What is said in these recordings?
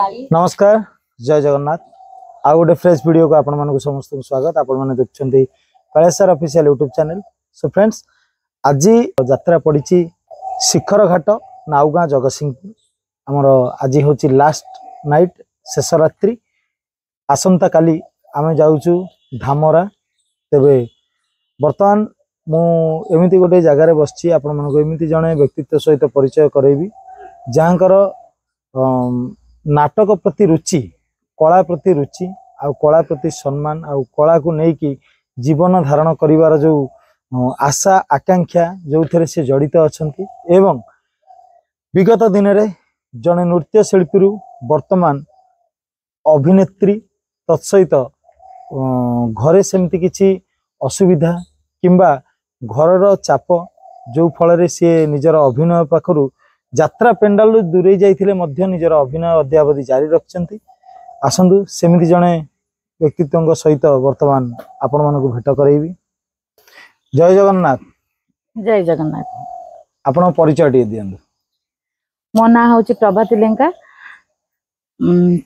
नमस्कार जय जगन्नाथ आ गोटे फ्रेश वीडियो को आपण मानक समस्त स्वागत। आपण माने देखछन्ती कलेसर official YouTube channel. So friends आज यात्रा पड़ी शिखर घाट नाउगाँ जगतसिंहपुर। आमर आज होची लास्ट नाइट शेष रात्रि। आसंता काली आमे जाउचु धामरा। तेबे वर्तमान मु एमिति गोटे जगार बसची आपण मानक एमिति जणे व्यक्तित्व सहित परिचय करैबी जहाँकर नाटक प्रति रुचि कला प्रति रुचि आ कला प्रति सम्मान आ कला को लेकिन जीवन धारण करिवार जो आशा आकांक्षा जो थे से जड़ित अछंती एवं विगत दिन रे जने नृत्य शिल्पी वर्तमान अभिनेत्री तत्सहित घरे सेमती किछि असुविधा किंबा घरर चाप जो फल सी निजर अभिनय पाखरु यात्रा पेंडाल दूरे जाइथिले मध्य निजर अभिनय अद्यावधि जारी रखिछन्ती। आसंतु सेमिति जणे व्यक्तित्व सहित वर्तमान आपण मानक भेट करैबी। जय जगन्नाथ। जय जगन्नाथ। आपण परिचय टी दियंदु। मो ना होची प्रभाती लेंका।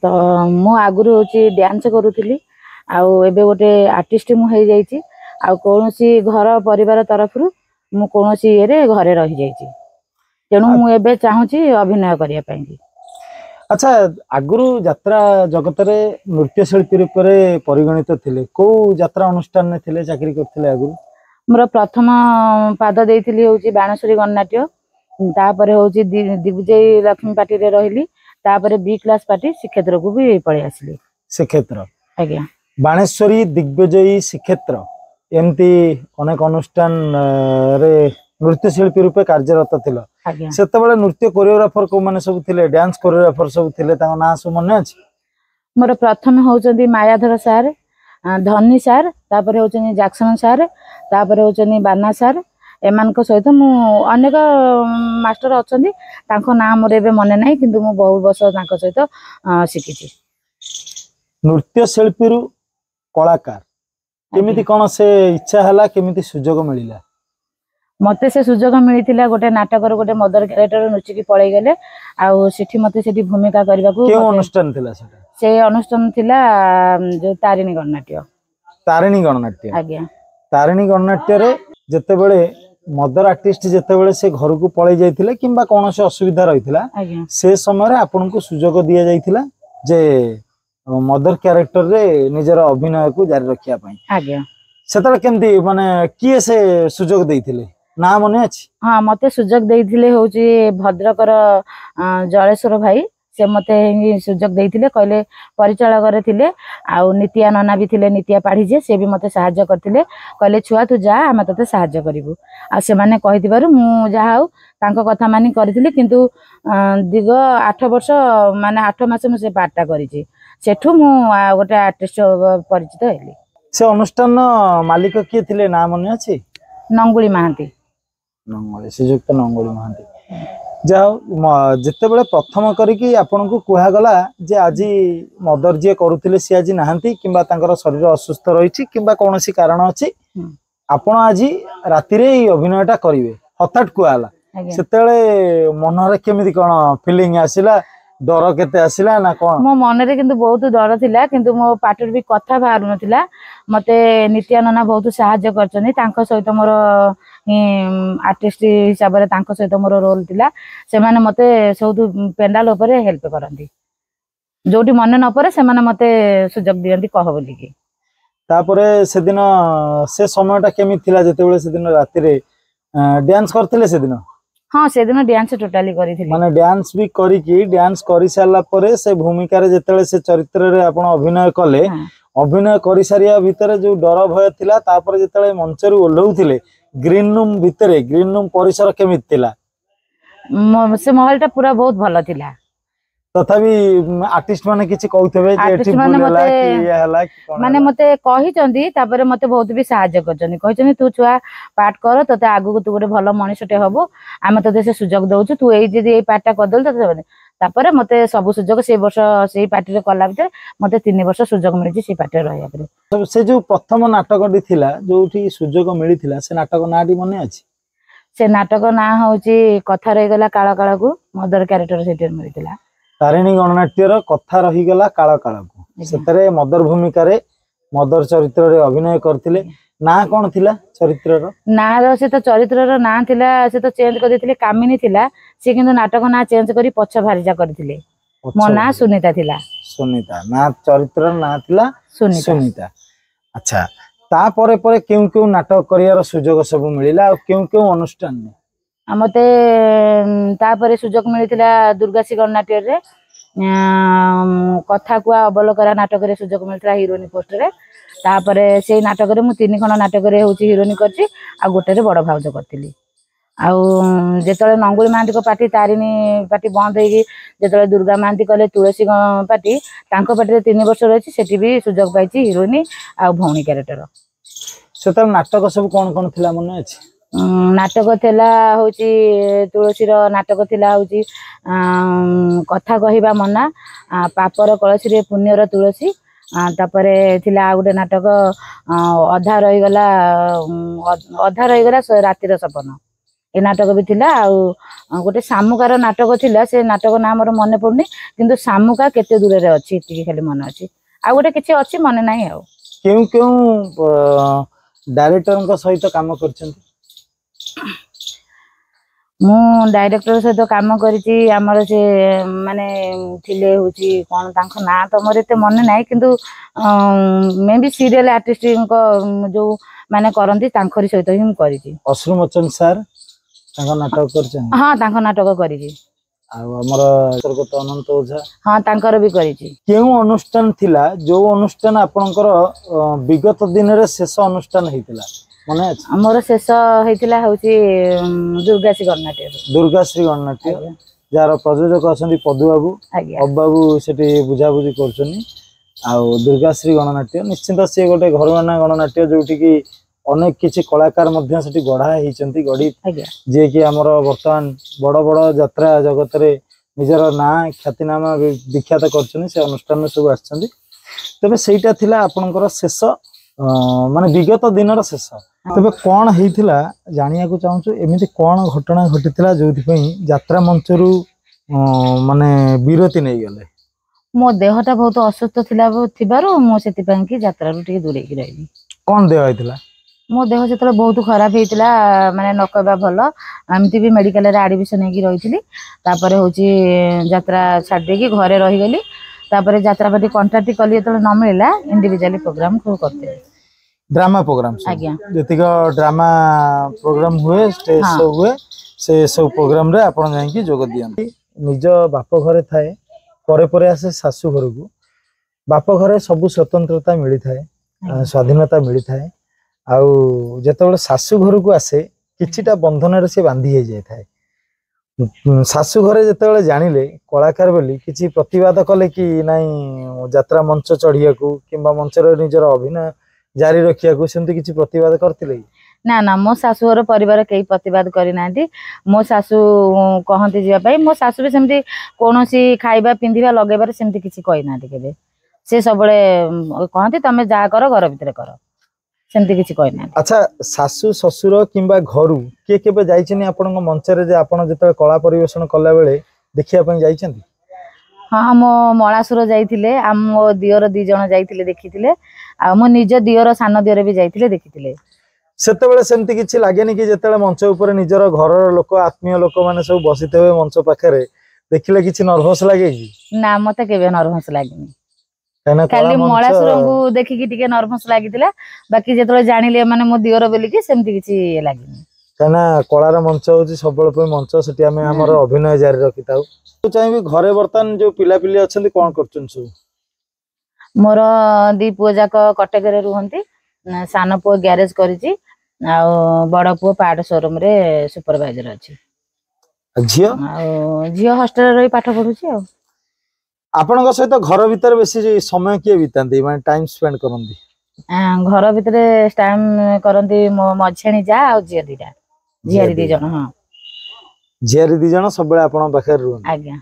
तो मो आगुरु होची डांस करूथिली आउ एबे गोटे आर्टिस्ट मु हे जाईची आ कोनोसी घर परिवार तरफरु मु कोनोसी एरे घरे रहि जाईची तेणु मु एबे चाहूची अभिनय करिया पाई। अच्छा आगुरु यात्रा जगत रे नृत्य शिल्पी रूप में परिगणित थिले को यात्रा अनुष्ठान ने थिले चाकरी करथिले आगुरु? मोर प्रथम पाद देइथिली होची बाणेश्वरी गणनाट्य तापरे होची दिग्विजय लक्ष्मी पार्टी रे रहिली तापरे बी क्लास पार्टी श्रीक्षेत्र को भी पळे आसिली। श्रीक्षेत्र आज्ञा बाणेश्वरी दिग्विजयी श्रीक्षेत्र एमती अनेक अनुष्ठान रे नृत्य शिल्पी रूपे कार्यरत थिला। सेतबेले नृत्य कोरियोग्राफर को माने सब थिले डांस कोरियोग्राफर सब थिले ताको ना सब मन अछि? मोर प्रथम होचंदी मायाधर सार धनी सार तापरे होचंदी जैक्सन सार तापरे होचंदी बाना सार एमानक सहित मु अनेक मास्टर अछंदी ताको नाम मोर एबे मने नाही किंतु मु बहुत वर्ष ताको सहित शिखिछि। नृत्य शिल्पी रु कलाकार केमिति कोन से इच्छा हला केमिति सुजोग मिलिला? मते से सुजोग मिलिथिला गोटे नाटक रो गोटे मदर कैरेक्टर नुचिकी पळै गेले आउ सेठी मते सेठी भूमिका करबा को के अनुष्ठान थिला सेटा? से अनुष्ठान थिला जो तारिणी गणनाट्य। तारिणी गणनाट्य आज्ञा तारिणी गणनाट्य रे जत्तेबेले मदर आर्टिस्ट जत्तेबेले से घर को पळै जायथिले किंबा कोन से असुविधा रहिथिला से समय रे आपन को सुजोग दिया जायथिला जे मदर कैरेक्टर रे निजर अभिनय को जारी रखिया पई। आज्ञा सेतले केमती माने किए से सुजोग देइथिले ना मने अछि? हाँ मते सुजोग देइथिले होची भद्रकर जलेश्वर भाई से मते सुजोग देइथिले कहले परिचालक रे थिले आउ नितिया नना भी थिले नितिया पाढ़ी जे से भी मते सहायता करथिले कहले छुआ तू जा हम तते सहायता करिवु आ से माने कहिदिबारु मु जा हाउ तांको कथा मानी करथिले किंतु दिग 8 वर्ष माने 8 मास मु से पार्टटा करिछि सेठु मु गोटे आर्टिस्ट परिचित हेली। से अनुष्ठान मालिक किए थिले ना मने अछि? नंगुली महांती। नंगुली श्रीजुक्त नंगुली महांती। जाओ जिते बड़े प्रथम करिकी आपन को कुहा गला जे आजी मदर जे करूथिले सी आजी नाहंती किंबा तांकर शरीर असुस्थ रहिछि किंबा कोनोसी कारण अछि आपन आजी राति रे अभिनयटा करिवे हठात कुहाला सेतेले मन रे केमिति कोन फीलिंग आसिला डर केते आसिला ना कोन? मो मन रे किंतु बहुत डर थिला किंतु मो पाटर भी कथा बाहर नथिला मते नित्या नना बहुत सहायता करचनी तांको सहित मोर आर्टिस्ट हिसाब रे तांको सहित मोर रोल थिला से माने मते सब पेंडाल ऊपर हेल्प करंती जोटी मन न परे से माने मते सुजोग दियंती कह बोली की। तापरे से दिन से समयटा केमि थिला जेतेबेले से दिन राति रे डांस करथिले से दिन? हाँ से दिन डांस टोटली करी माने डांस भी करी की डांस करी साला परे से भूमिका रे जेतेबेले से चरित्र रे आपण अभिनय कले अभिनय करी सारिया भितरे जो डर भय थिला तापर जेतेबेले मंच रे ओल्हौथिले ग्रीन रूम भितरे ग्रीन रूम परिसर केमित थिला? से महलटा पूरा बहुत भलो थिला तथापि आर्टिस्ट माने किछि कहउथबे जे एठी बुलेला कि ये हला कि कोन माने मते कहि चंदी तापरे मते बहुत भी सहायता करचनी कहि चंदी तू छुआ पार्ट कर तते आगु को तू गोटे भलो मनीषटे हबो आमे तते से सुजोग दउछु तू एई जे एई पार्टटा करदल तते तापरे मते सब सुजोग से वर्ष सेई पार्टी रे कला भितर मते 3 वर्ष सुजोग मिलिछि सेई पार्टी रे रहया परे। से जो प्रथम नाटकटी थिला जोठी सुजोग मिलिथिला से नाटक नाडी मने अछि? से नाटक ना होची कथा रे गला काला काला को मदर कैरेक्टर सेटर मिलिथिला। तारिणी गणनाट्यर कथा रहीगला काल काल को सेतरे मदर भूमिका रे मदर चरित्र रे अभिनय करथिले ना कौन थिला चरित्र रो ना रो से तो चरित्र रो ना थिला से तो चेंज कर देथिले कामिनी थिला से किंतु नाटक ना चेंज करी पछ भारिजा करथिले मो ना सुनीता थिला सुनीता ना चरित्र ना थिला सुनीता सुनीता अच्छा ता परे परे केउ केउ नाटक करियार सुजोग सब मिलिला और केउ केउ अनुष्ठान ने मते तापरे सुजोग मिलिथिला दुर्गासी गणनाट्य रे कथा कुआ अवलोकरा नाटक रे सुजोग मिलिथिला हीरोइनी पोस्ट रे तापरे से नाटक रे मु 3 खण नाटक रे होची हीरोइनी करची आ गोटे रे बड़ भाउज करथिली आ जेतले नंगुली मांती को पार्टी तारिणी पार्टी बंद होई जेतले दुर्गा मांती कले तुलसी पार्टी तांको पार्टी रे 3 वर्ष रहिची सेठी भी सुजोग पाइची हीरोइनी आ भौणी कैरेक्टर सेतल नाटक सब कोन कोन थिला मने अछि नाटक थिला होची तुलसी रो नाटक थिला होची कथा कहिबा मना पापर कलसी रे पुण्य रो तुलसी तापरे थिला आ गुटे नाटक अधा रही गला राति रो सपन ए नाटक भी थिला आ गोटे सामुकार नाटक थिला से नाटक नाम मोर मने पड़नी किंतु सामुका केते दूर रे अछि इति खाली मन अछि आ गोटे किछि अछि मने नाही आ केउ केउ डायरेक्टर को सहित काम करछंती मु डायरेक्टर सहित काम करिछि हमर से माने थिले होची कोन तांख ना त मोर एते मन नाही किंतु मे भी सीरियल आर्टिस्ट को जो माने करंती तांखरी सहित ही मु करिछि अश्रु मोचन सर तांका नाटक करछन हां तांख नाटक करिछि आ हमर स्वर्गत अनंत ओझा हां तांकर भी करिछि केउ अनुष्ठान थिला जो अनुष्ठान आपनकर विगत दिन रे शेष अनुष्ठान हेतिला मने अछि मोर शेष हेतिला होची दुर्गासी गणनाट्य जार प्रयोजक अछंती पदु बाबू अब बाबू सेठी बुझा बुझी करछनी आ दुर्गाश्री गणनाट्य निश्चित से गोटे घरवाना गणनाट्य जोटी की अनेक किछि कलाकार मध्य सेठी गढ़ा हिचंती गढ़ी जे कि हमर वर्तमान बड़ बड़ यात्रा जगत रे निजर ना ख्यातिनामा विख्यात करछनी से अनुष्ठान में सब आछंती तबे सेटा थिला आपनकर शेष माने विगत दिन शेष तबे कौन हेतिला जानिया को चाहूछु एमिति कौन घटना घटितला जोथि पई यात्रा मंचरू माने विरति नै गले मो देहटा बहुत असुस्थ थिला थिबारो मो सेति पई कि यात्रा रु टिके दूरे कि रहिली कौन देह हेतिला मो देह जेतले बहुत खराब हेतिला माने नकबा भलो आमती भी मेडिकल रे एडमिशन हे कि रहितली तापरे होची यात्रा छाड़ दे कि घरे रहि गेली तापरे यात्रा पाटी कांट्रैक्ट कली जेतले न मिलला इंडिविजुअली प्रोग्राम को करते ड्रामा प्रोग्राम आज्ञा जतिक ड्रामा प्रोग्राम हुए स्टेज शो हुए से सब प्रोग्राम रे आपण जाई कि जोग दियन निज बाप घरे थाए परे परे आसे सासु घर को बाप घरे सब स्वतंत्रता मिली थाए स्वाधीनता मिली थाए आउ जेतेबेले सासु घर को आसे किछिटा बंधन रे से बांधी हे जाय थाए सासु घरे जेतेबेले जानिले कलाकार बोली किछि प्रतिवाद कले कि नाही यात्रा मंच चढ़िया को किंबा मंच रे निजर अभिनय जारी रखिया को सेमति किछि प्रतिवाद करथिले ना ना मो सासुर परिवार कई प्रतिवाद करि नांती मो सासु कहंती जिया पई मो सासु भी सेमति कोनोसी खाइबा पिंदिबा लगेबार सेमति किछि कहि नांती केबे से सबले कहंती तमे जा करो घर भीतर करो सेमति किछि कहि नांती अच्छा सासु ससुर किंबा घरु के केबे जाइछनी आपन मंच रे जे आपन जते कला परिवेषण कला बेले देखिया पई जाइछंती हाँ मो मलासुर जाइथिले आ मो दियर 2 जण जाइथिले देखिथिले आ मो निज दियर सान दियर भी जाइथिले देखिथिले सेते बेले सेमति किछि लागेनी कि जेतेले मंच ऊपर निजर घरर लोक आत्मीय लोक माने सब बसितेबे मंच पाखरे देखिले किछि नर्वस लागे कि ना मते केबे नर्वस लागेनी खाली मलासुर को देखि कि टिके नर्वस लागिथिला बाकी जेतेले जानिले माने मो दियर बोली कि सेमति किछि लागेनी काना कलार मंच होची सबल पे मंच सेठी हमें हमर अभिनय जारी रखिताउ तो चाहिबी घरे बर्तन जो पिला पिली अछंती कोन करचन सु मोर 2 पुओ जाक कटक रे रुहंती सान पुओ गैरेज करिछि आ बड़ पुओ पार्ट शोरूम रे सुपरवाइजर अछि झियो हॉस्टल रे पाठ पढुछि आ आपन सहित घर भीतर बेसी समय के बितांती माने टाइम स्पेंड करंती घर भीतर टाइम करंती मो मझेणी जा आ झिया दिटा झियारी 2 जण हां झियारी 2 जण सब आपन पाखर रुहन आज्ञा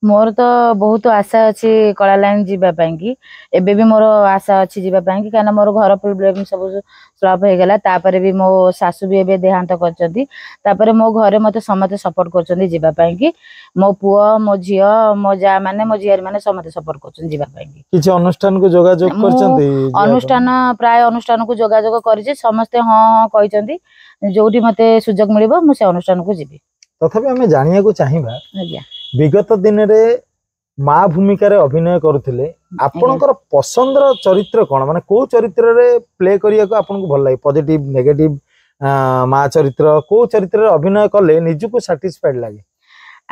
मोर तो बहुत आशा अच्छी कला लाइन जीवाई एबे भी मोर आशा अच्छी जीवाई कहीं मोर घर प्रोब्लेम सब सल्व हो गला तापर भी मो सासू भी एबे देहांत कर मो घरे मते समते सपोर्ट कर जीवाई मो पुओ मो झियो मो जा माने मो झियारी माने समते सपोर्ट कर जीवाई किछि अनुष्ठान को जोगाजोग करचंती अनुष्ठान प्राय अनुष्ठान को जोगाजोग करिछि समस्ते हां हां कहिसंती जोठी मते सुजोग मिलिबो मु से अनुष्ठान को जीबी तथापि आमे जानिया को चाहिबा आज्ञा विगत दिन रे माँ भूमिका रे अभिनय करुथिले आपनकर पसंद रो चरित्र कोन माने को चरित्र रे प्ले करिया को आपनको भल लागे पॉजिटिव नेगेटिव माँ चरित्र को चरित्र रे अभिनय करले निजु को सैटिस्फाइड लागे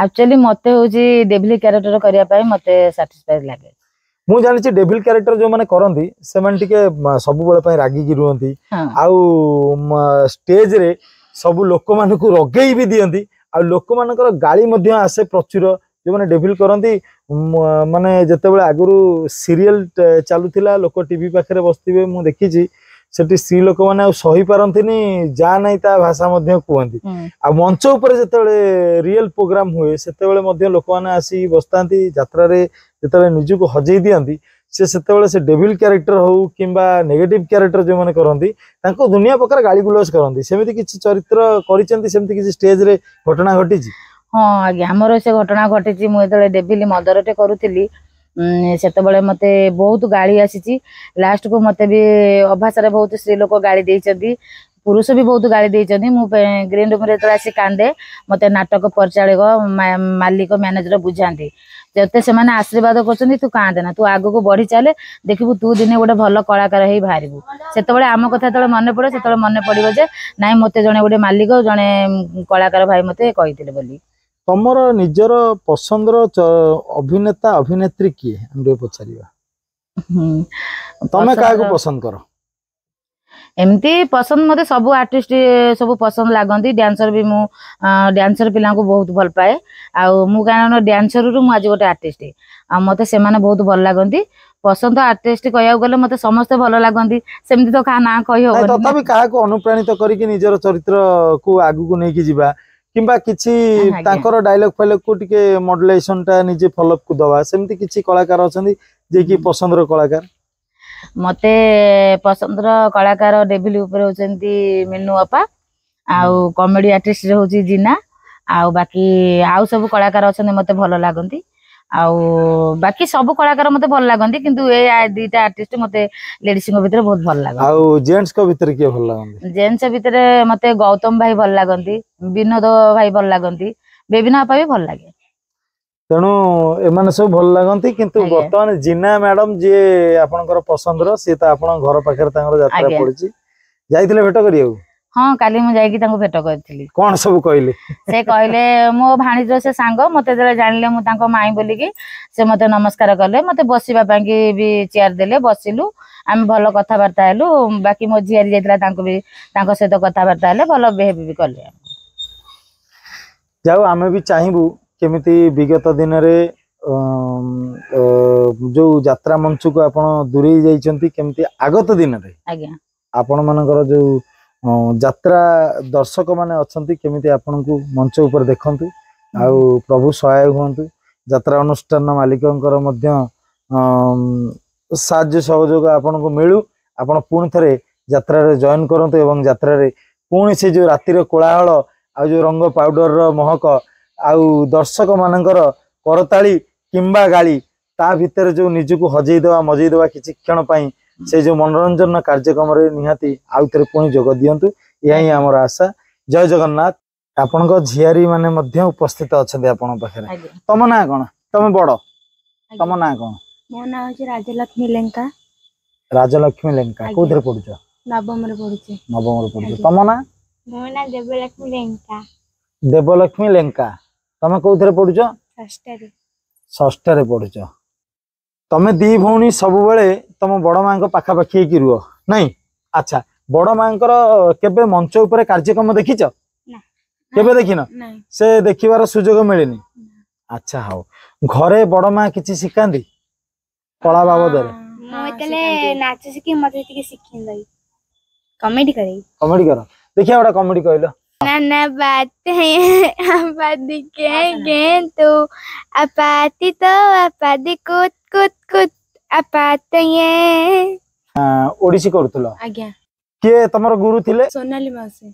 एक्चुअली मते होजी डेविल कैरेक्टर करिया पई मते सैटिस्फाइड लागे मु जानि डेविल कैरेक्टर जो माने करंती से माने टिके सब बेले पई रागी की रुहंती आउ स्टेज रे सब लोक मान को रगेई भी दियंती आ लोक मानकर गाली मध्य आसे प्रचुर जो माने डेविल करंती माने जते बेले आगुरु सीरियल चालुथिला लोक टीवी पाखरे बसथिबे मु देखिछि सेठी स्त्री लोक माने सही पारंतिनी जा नाही ता भाषा मध्य कहंती आ मंच ऊपर जते बेले रियल प्रोग्राम हुए सेते बेले मध्य लोक माने आसी बसतांती यात्रा रे जते बेले निजु को हजेई दियंती से डेविल कैरेक्टर हो किंबा नेगेटिव कैरेक्टर जो माने करंती तांको दुनिया प्रकार गाली गुलस करंती सेमिति किछि चरित्र करिसेंती सेमिति किछि स्टेज रे घटना घटिछि हां आज्ञा हमर से घटना घटिछि मु एतले डेविल मदरटे करूथिली सेते बेले मते बहुत गाली आसीछि लास्ट को मते भी अभाषा रे बहुत स्त्री लोक गाली देइछंती पुरुष भी बहुत गाली देइछंती मु ग्रीन रूम रे तलासी कांदे मते नाटक परिचालक मालिक मैनेजर बुझांती जते से माने आशीर्वाद करछंती तू कांदे ना तू आगो को बढ़ी चले देखिबू तू दिने गोटे भल कलाकार हेई बाहरिबू सेते बेले आम कथा तळे मने पड़े सेते मने पड़िबो जे नाइ मते जणे गोटे मालिक जणे कलाकार भाई मते कहिथिले बोली तमरो निजर पसंदर अभिनेता अभिनेत्री किए हमरे पछारिबा तमे काको पसंद करो एमती पसंद मते सब आर्टिस्ट सब पसंद लागंती डांसर भी मु डांसर पिला को बहुत भल पाए आ मु कारण डांसर रु मु आज गोटे आर्टिस्ट आ मते से माने बहुत भल लागंती पसंद आर्टिस्ट कहया गले मते समस्त भल लागंती सेमती तो का ना कहि हो तथापि काहा को अनुप्राणित करी कि निजर चरित्र को आगु को नै कि जिबा किंबा किछि तांकर डायलॉग फाइलॉग को टिके मॉड्युलेशन टा निजे फॉलोअप को दवा सेमती किछि कलाकार अछंती जे कि पसंद रो कलाकार मते पसंद रो कलाकार डेविल ऊपर होचंती मिन्नू अपा आउ कॉमेडी आर्टिस्ट होची जीना आउ बाकी आउ सब कलाकार अछंती मते भलो लागंती आउ बाकी सब कलाकार मते भल लागंती किंतु ए दुईटा आर्टिस्ट मते लेडीज को भीतर बहुत भल लागंती आउ जेंट्स को भीतर के भल लागंती जेंट्स भीतर मते गौतम भाई भल लागंती विनोद भाई भल लागंती बेबिना अपा भी भल लागे तेणु एमाने सब भल लागंती किंतु वर्तमान जीना मैडम जे आपनकर पसंद रो से त आपन घर पाखर तांगर यात्रा पड़िची जाइतिले भेट करियो हाँ काली मु जाई कि तांको भेट करथिली कोन सब कहले से कहले मो भाणीजो से सांग मते जरा जानिले मु तांको माई बोली कि से मते नमस्कार करले मते बसिबा पांकी भी चेयर देले बसिलु हम भलो कथा वार्ता हेलु बाकी मो झियारी जाइतला तांको भी तांको से तो कथा वार्ता हेले भलो बिहेव भी करले जाऊ आमे भी चाहिबू केमिति विगत दिन रे जो यात्रा मंच को आपण दूरे जाइछंती केमिति आगत दिन रे आज्ञा आपण मानकर जो यात्रा दर्शक माने अछंती केमिति आपण को मंच ऊपर देखंतु आउ प्रभु सहाय हुंतु यात्रा अनुष्ठान मालिकंकर मध्य साहाय्य सहयोग आपण को मिलू आपण पुणी थरे यात्रा रे जॉइन करंतु एवं यात्रा रे पुणी से जो रातिर कोलाहल आ जो रंग पाउडर रो महक आउ दर्शक मानकर करताली किंबा गाली ता भितर जो निजको हजेई देवा मजेई देवा किछि क्षण पई से जो मनोरंजन कार्यक्रम रे निहाती आउ थरे पुणी जोग दियंतु यही हमर आशा जय जगन्नाथ आपन को झियारी माने मध्य उपस्थित अछते आपन पाखरे तम ना कोन तम बड़ तम ना कोन मो ना होची राजलक्ष्मी लेंका कोथरे पढुछ नवम रे पढुछ तम ना मो ना देवलक्ष्मी लेंका तमे कोथरे पढुछ षष्ठ रे पढुछ तमे दी भौणी सब बेले तम बड़ मां को पाखा पाखी की रुह नहीं अच्छा बड़ मां केबे मंच ऊपर कार्यक्रम देखिछ केबे देखिन से देखिबार सुजोग मिलेनी अच्छा हाउ घरे बड़ मां किछि सिखांदी कला बाबद रे मो एतले नाच सिखी मते टिके सिखिन दई कॉमेडी कर देखिया बड़ा कॉमेडी कहलो नाना बात है आपादी के तो आपाती तो आपादी कुत कुत कुत आपात ये ओडिसी करूथलो आज्ञा किए तमर गुरु थिले सोनाली माउसी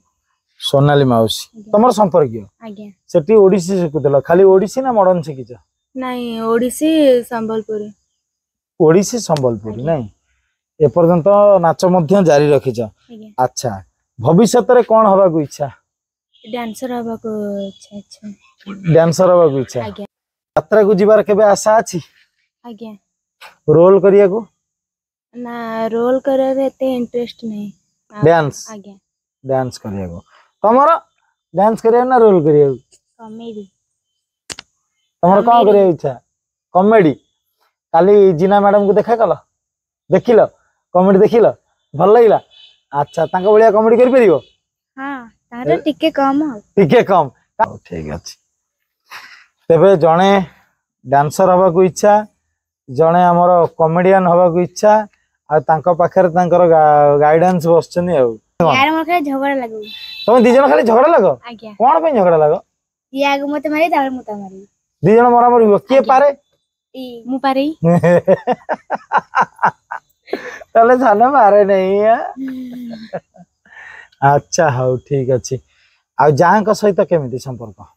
सोनाली माउसी तमर संपर्क आज्ञा सेठी ओडिसी शिखुथलो खाली ओडिसी ना मॉडर्न शिखिछ नहीं ओडिसी संबलपुरी ओडिसी संबलपुरी नहीं ए पर्यंत नाच मध्य जारी रखिछ आज्ञा अच्छा भविष्य रे कोन हबा को इच्छा डांसर हवा को अच्छा डांसर हबा को इच्छा आज्ञा यात्रा को जीवार केबे आशा अछि आज्ञा रोल करिया को ना रोल करे एते इंटरेस्ट नहीं डांस आज्ञा डांस करिया को तमर डांस करिया ना रोल करिया को कॉमेडी तमर कोन करिया इच्छा कॉमेडी काली जीना मैडम को देखा कल देखिल कॉमेडी देखिल भल लागला अच्छा तांका बलिया कॉमेडी करि परिबो हां तारे टिके कम हो टिके कम ठीक अछि तेबे जणे डांसर हवा को इच्छा जणे हमर कॉमेडियन हवा को इच्छा आ तांका पाखरे तांकर गाइडेंस बसछनी आ यार मोर खाली झगड़ा लागू तुम दी जण खाली झगड़ा लागो आज्ञा कोन पे झगड़ा लागो ये आगु मते मारी तारे मते मारी दी जण मरा मरी के पारे ई मु पारे तले थाने मारे नहीं है अच्छा हाउ ठीक अछि आ जांक सहित केमिति संपर्क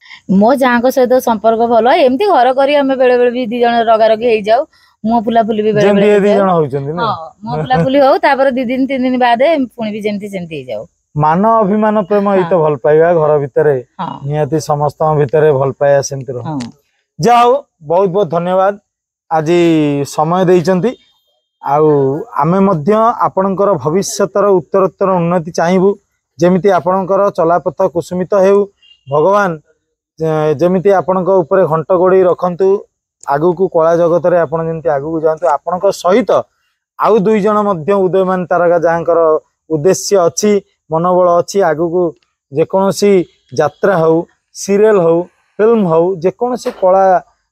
मो जांक सहित संपर्क भल एमती घर करी हमें बेले बेले भी दी जण रगा रगी हेई जाऊ मुह फुला फुली भी बेले जेमती बेले दी जण होचंदी ना हां मुह फुला फुली हो तापर 2 दिन 3 दिन बाद पुणी भी जेमती सेमती हेई जाऊ मान अभिमान प्रेम ई तो भल पाइबा घर भितरे हां नियति समस्त भितरे भल पाया सेमति रह हां जाओ बहुत बहुत धन्यवाद आज समय देइचंती आउ आमे मध्य आपणकर भविष्यतर उत्तरोत्तर उन्नति चाहिबू जेमिति आपणकर चलापथ कुसुमित हेउ भगवान जेमिति आपणक ऊपर घंट गोड़ी रखंतु आगु को कला जगत रे आपण जेमिति आगु को जानतु आपणक सहित आउ 2 जण मध्य उदयमान तारका जांकर उद्देश्य अछि मनोबल अछि आगु को जे कोनोसी यात्रा हो सीरियल हो फिल्म हो जे कोनोसी कला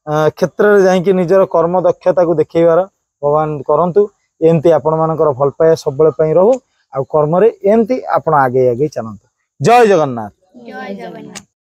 क्षेत्र रे जाई कि निजर कर्म दक्षता को देखैबार भगवान करंतु एमती आपण मानकर भल पाए सब बेले पई रहू आ कर्म रे एमती आपण आगे आगे चलंतु जय जगन्नाथ जय जगन्नाथ।